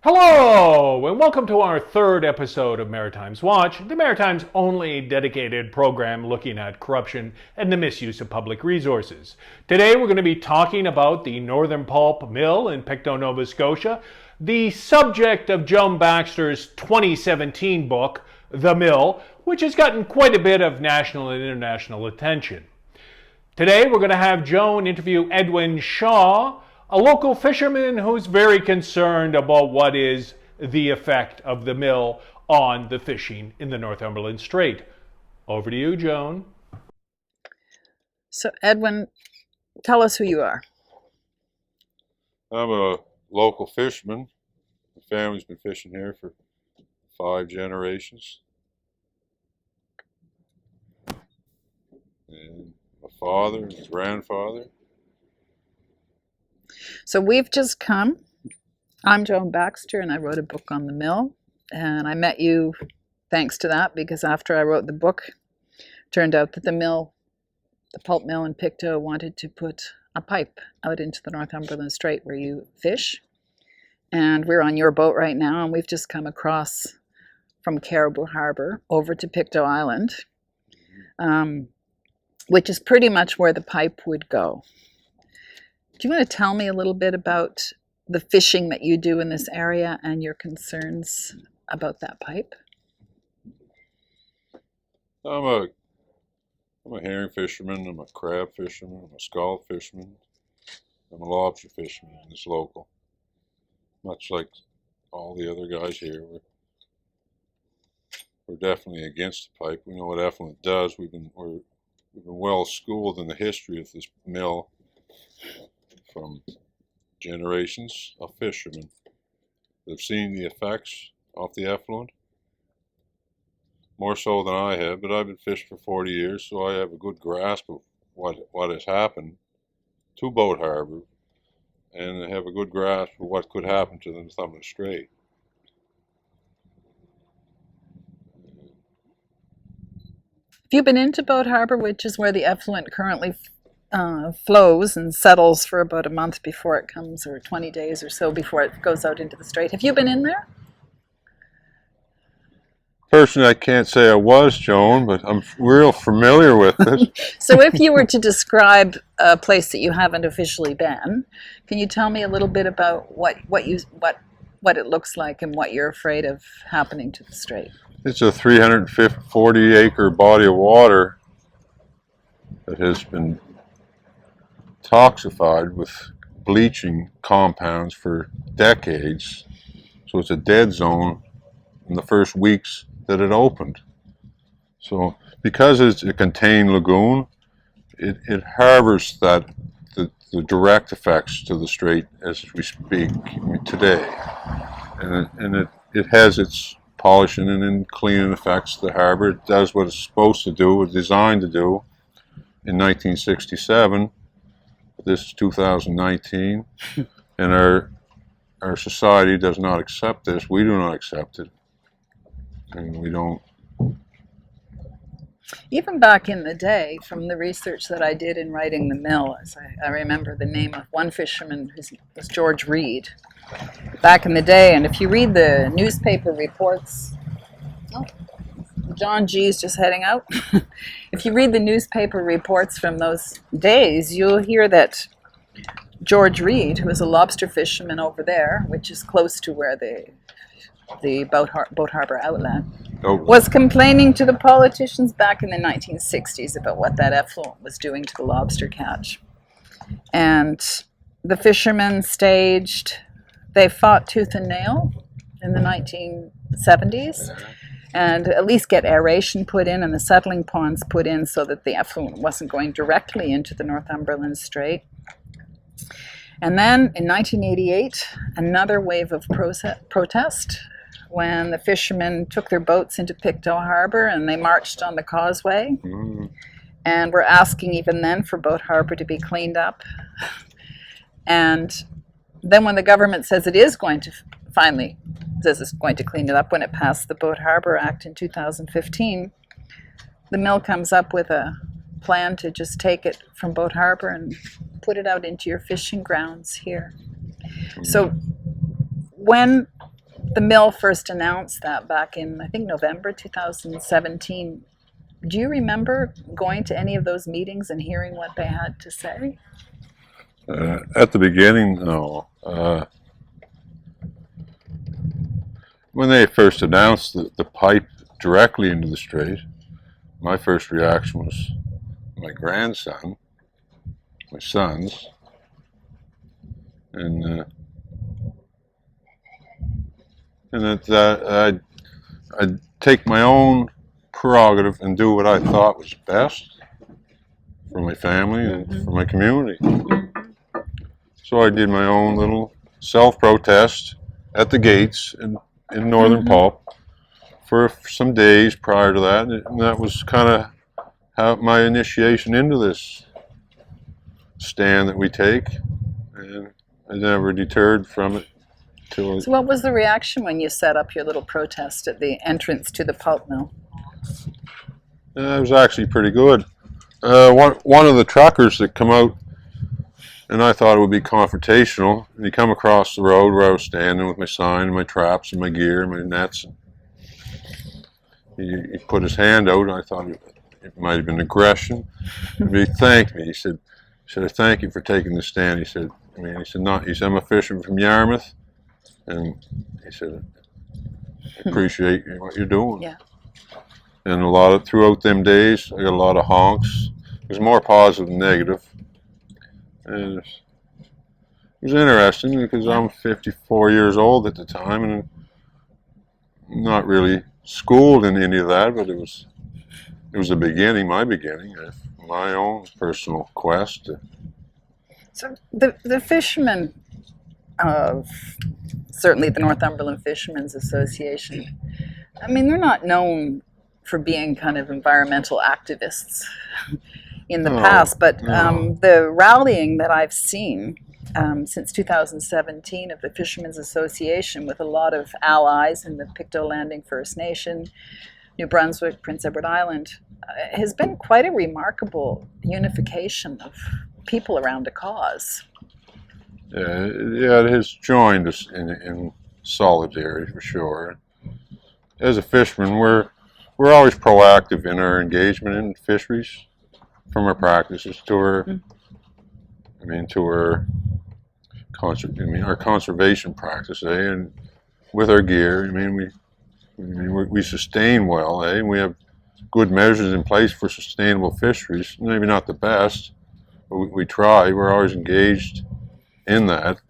Hello, and welcome to our third episode of Maritimes Watch, the Maritimes' only dedicated program looking at corruption and the misuse of public resources. Today we're going to be talking about the Northern Pulp Mill in Pictou, Nova Scotia, the subject of Joan Baxter's 2017 book, The Mill, which has gotten quite a bit of national and international attention. Today we're going to have Joan interview Edwin Shaw, a local fisherman who's very concerned about what is the effect of the mill on the fishing in the Northumberland Strait. Over to you, Joan. So, Edwin, tell us who you are. I'm a local fisherman. My family's been fishing here for 5 generations. And my father and his grandfather. So we've just come. I'm Joan Baxter, and I wrote a book on the mill. And I met you thanks to that, because after I wrote the book, it turned out that the pulp mill in Pictou wanted to put a pipe out into the Northumberland Strait where you fish. And we're on your boat right now, and we've just come across from Caribou Harbour over to Pictou Island, which is pretty much where the pipe would go. Do you want to tell me a little bit about the fishing that you do in this area and your concerns about that pipe? I'm a herring fisherman, I'm a crab fisherman, I'm a scallop fisherman, I'm a lobster fisherman in this local. Much like all the other guys here, we're definitely against the pipe. We know what effluent does. We've been well schooled in the history of this mill from generations of fishermen that have seen the effects of the effluent, more so than I have, but I've been fishing for 40 years, so I have a good grasp of what has happened to Boat Harbour, and I have a good grasp of what could happen to the Northumberland Strait. Have you been into Boat Harbour, which is where the effluent currently flows and settles for about a month before it comes, or 20 days or so before it goes out into the strait? Have you been in there? Personally, I can't say I was, Joan, but I'm real familiar with it. So if you were to describe a place that you haven't officially been, can you tell me a little bit about what it looks like and what you're afraid of happening to the strait? It's a 340-acre body of water that has been toxified with bleaching compounds for decades. So it's a dead zone in the first weeks that it opened. So because it's a contained lagoon, it harbors the direct effects to the strait as we speak today. And it has its polishing and cleaning effects to the harbor. It does what it's supposed to do, it's designed to do in 1967. This is 2019, and our society does not accept this. We do not accept it, and we don't. Even back in the day, from the research that I did in writing The Mill, as I remember the name of one fisherman, who was George Reed, back in the day. And if you read the newspaper reports, John G's just heading out. If you read the newspaper reports from those days, you'll hear that George Reed, who was a lobster fisherman over there, which is close to where the Boat Harbour outlet, was complaining to the politicians back in the 1960s about what that effluent was doing to the lobster catch. And the fishermen they fought tooth and nail in the 1970s. And at least get aeration put in and the settling ponds put in so that the effluent wasn't going directly into the Northumberland Strait. And then in 1988, another wave of protest when the fishermen took their boats into Pictou Harbour and they marched on the causeway. And were asking even then for Boat Harbour to be cleaned up. And then when the government says it is going to finally says it's going to clean it up, when it passed the Boat Harbour Act in 2015, the mill comes up with a plan to just take it from Boat Harbour and put it out into your fishing grounds here. So when the mill first announced that back in, I think, November 2017. Do you remember going to any of those meetings and hearing what they had to say? At the beginning, no. When they first announced the pipe directly into the strait, my first reaction was my grandson, my sons, and that I'd take my own prerogative and do what I thought was best for my family and for my community. So I did my own little self-protest at the gates in Northern Pulp for some days prior to that, and that was kind of how my initiation into this stand that we take, and I never deterred from it till. So what was the reaction when you set up your little protest at the entrance to the pulp mill? It was actually pretty good. One of the truckers that come out, and I thought it would be confrontational, and he come across the road where I was standing with my sign and my traps and my gear and my nets. He put his hand out, and I thought it might have been aggression. But he thanked me. He said, "I thank you for taking the stand." He said, I'm a fisherman from Yarmouth, and he said, "I appreciate what you're doing." Yeah. And throughout them days, I got a lot of honks. It was more positive than negative. And it was interesting because I'm 54 years old at the time and not really schooled in any of that, but it was the beginning, my beginning, of my own personal quest. So the fishermen of certainly the Northumberland Fishermen's Association, I mean, they're not known for being kind of environmental activists in the past, but the rallying that I've seen since 2017 of the Fishermen's Association, with a lot of allies in the Pictou Landing First Nation, New Brunswick, Prince Edward Island, has been quite a remarkable unification of people around a cause. Yeah, it has joined us in solidarity for sure. As a fisherman, we're always proactive in our engagement in fisheries, from our practices to our, our conservation practice, and with our gear. We sustain well, and we have good measures in place for sustainable fisheries. Maybe not the best, but we try. We're always engaged in that.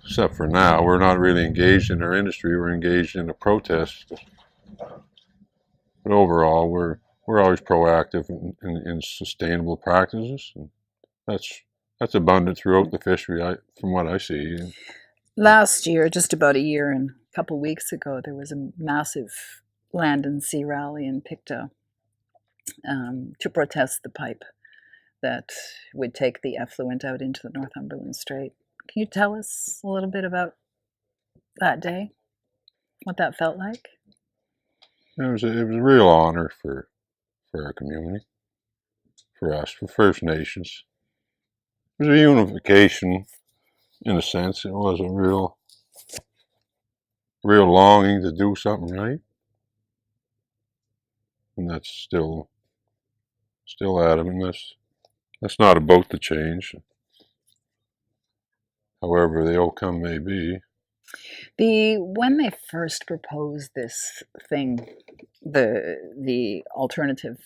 Except for now, we're not really engaged in our industry. We're engaged in a protest. But overall, we're always proactive in sustainable practices, and that's abundant throughout the fishery, from what I see. Last year, just about a year and a couple weeks ago, there was a massive land and sea rally in Pictou to protest the pipe that would take the effluent out into the Northumberland Strait. Can you tell us a little bit about that day, what that felt like? It was a real honor for our community, for us, for First Nations. It was a unification, in a sense. It was a real longing to do something right, and that's still adamant. That's not about to change, however the outcome may be. When they first proposed this thing, the alternative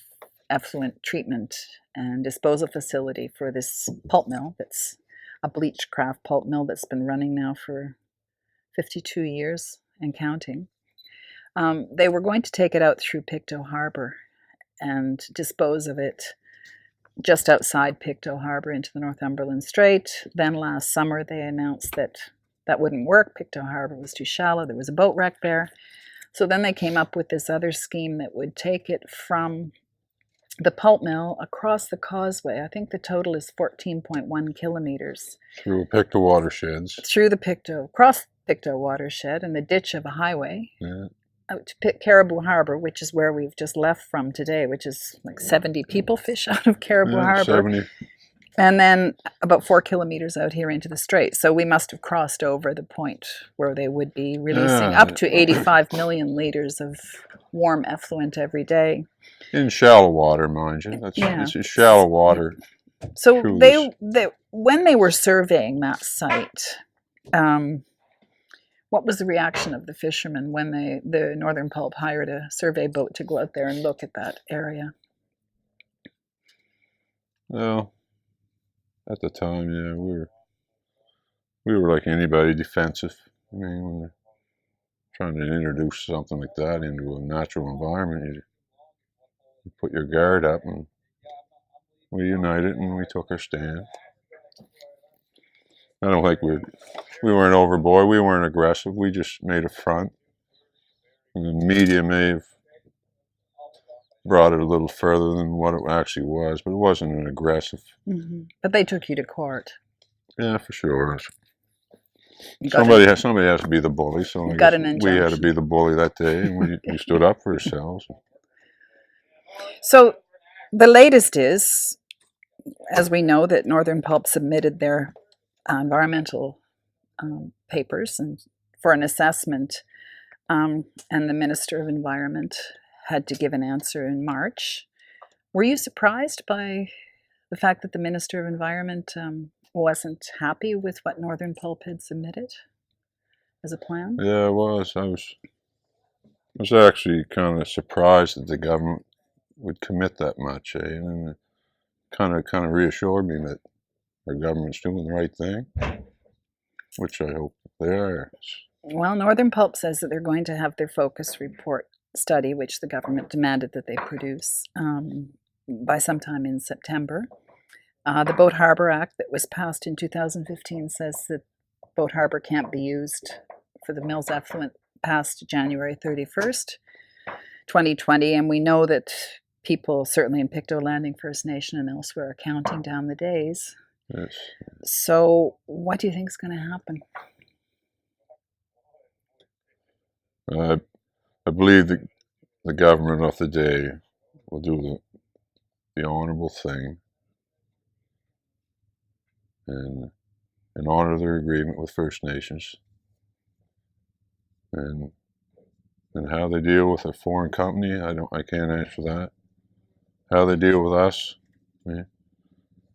effluent treatment and disposal facility for this pulp mill, that's a bleached kraft pulp mill that's been running now for 52 years and counting, they were going to take it out through Pictou Harbour and dispose of it just outside Pictou Harbour into the Northumberland Strait. Then last summer they announced that wouldn't work. Pictou Harbour was too shallow. There was a boat wreck there. So then they came up with this other scheme that would take it from the pulp mill across the causeway. I think the total is 14.1 kilometers. Through Pictou watersheds. Through the across Pictou watershed and the ditch of a highway. Yeah. Out to Caribou Harbour, which is where we've just left from today, which is like 70 people fish out of Caribou Harbour. 70. And then about 4 kilometers out here into the strait. So we must have crossed over the point where they would be releasing up to 85 million liters of warm effluent every day. In shallow water, mind you. It's a shallow water. So when they were surveying that site, what was the reaction of the fishermen when the Northern Pulp hired a survey boat to go out there and look at that area? Well, at the time, yeah, we were like anybody, defensive. I mean, when they're trying to introduce something like that into a natural environment, you put your guard up, and we united and we took our stand. I don't think we weren't overboard. We weren't aggressive. We just made a front. And the media may have brought it a little further than what it actually was, but it wasn't an aggressive. Mm-hmm. But they took you to court. Yeah, for sure. Somebody has to be the bully. So we had to be the bully that day, and we stood up for ourselves. So the latest is, as we know, that Northern Pulp submitted their environmental papers and for an assessment, and the Minister of Environment had to give an answer in March. Were you surprised by the fact that the Minister of Environment wasn't happy with what Northern Pulp had submitted as a plan? Yeah, I was. I was actually kind of surprised that the government would commit that much, and it kind of reassured me that our government's doing the right thing, which I hope they are. Well, Northern Pulp says that they're going to have their focus report study, which the government demanded that they produce, by sometime in September. The Boat Harbour Act that was passed in 2015 says that Boat Harbour can't be used for the mill's effluent past January 31st, 2020, and we know that people, certainly in Pictou Landing First Nation and elsewhere, are counting down the days. Yes. So what do you think is going to happen? I believe that the government of the day will do the honorable thing and honor their agreement with First Nations, and how they deal with a foreign company, I can't answer that. How they deal with us,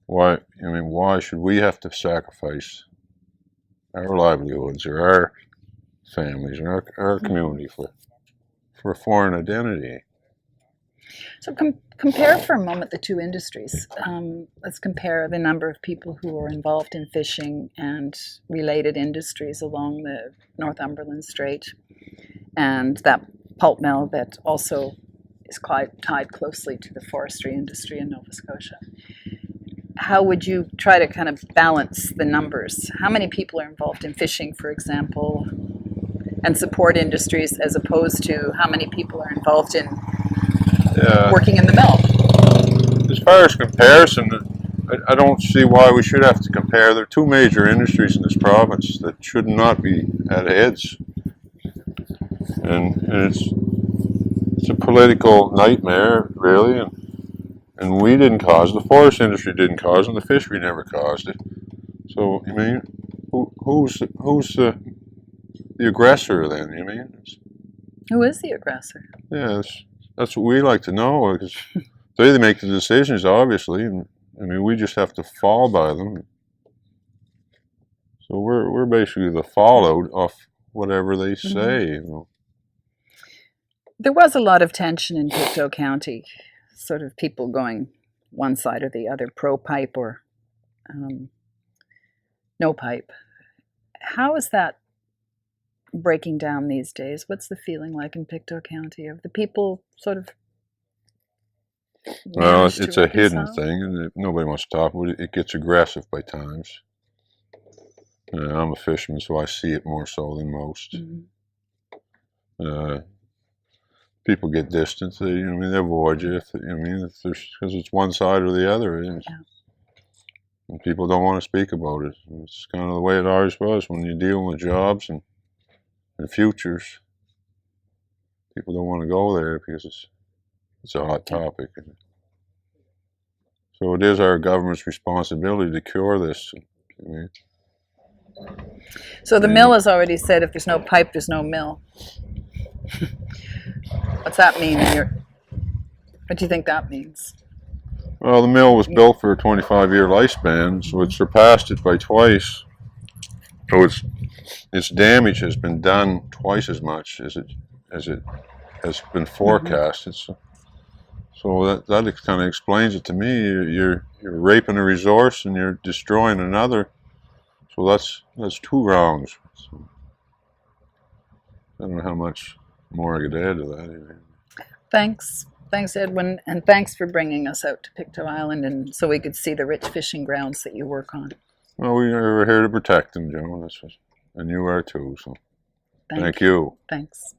why should we have to sacrifice our livelihoods or our families or our community for a foreign identity? So compare for a moment the two industries. Let's compare the number of people who are involved in fishing and related industries along the Northumberland Strait, and that pulp mill that also is tied closely to the forestry industry in Nova Scotia. How would you try to kind of balance the numbers? How many people are involved in fishing, for example, and support industries, as opposed to how many people are involved in working in the mill? As far as comparison, I don't see why we should have to compare. There are two major industries in this province that should not be at heads. And it's a political nightmare, really, and we didn't cause it. The forest industry didn't cause it, and the fishery never caused it. So, who's the aggressor then? Who is the aggressor? Yeah, that's what we like to know, because they make the decisions, obviously, and we just have to fall by them. So we're basically the fallout of whatever they say. There was a lot of tension in Pictou County, sort of people going one side or the other, pro-pipe or no pipe. How is that breaking down these days? What's the feeling like in Pictou County of the people sort of? Well, it's a hidden thing, and nobody wants to talk about it. It gets aggressive by times. I'm a fisherman, so I see it more so than most. People get distant. They avoid you. Because it's one side or the other. And people don't want to speak about it. It's kind of the way it always was when you're dealing with jobs and futures. People don't want to go there because it's a hot topic. So So it is our government's responsibility to cure this. I mean, So the mill has already said if there's no pipe, there's no mill. What's that mean? What do you think that means? well, the mill was built for a 25-year lifespan, so it surpassed it by twice. So its damage has been done twice as much as it has been forecasted. So that kind of explains it to me. You're raping a resource and you're destroying another. So that's two wrongs. So I don't know how much more I could add to that. Thanks. Thanks, Edwin, and thanks for bringing us out to Pictou Island and so we could see the rich fishing grounds that you work on. Well, we're here to protect them, Joe. And you are too. So thank you. Thanks.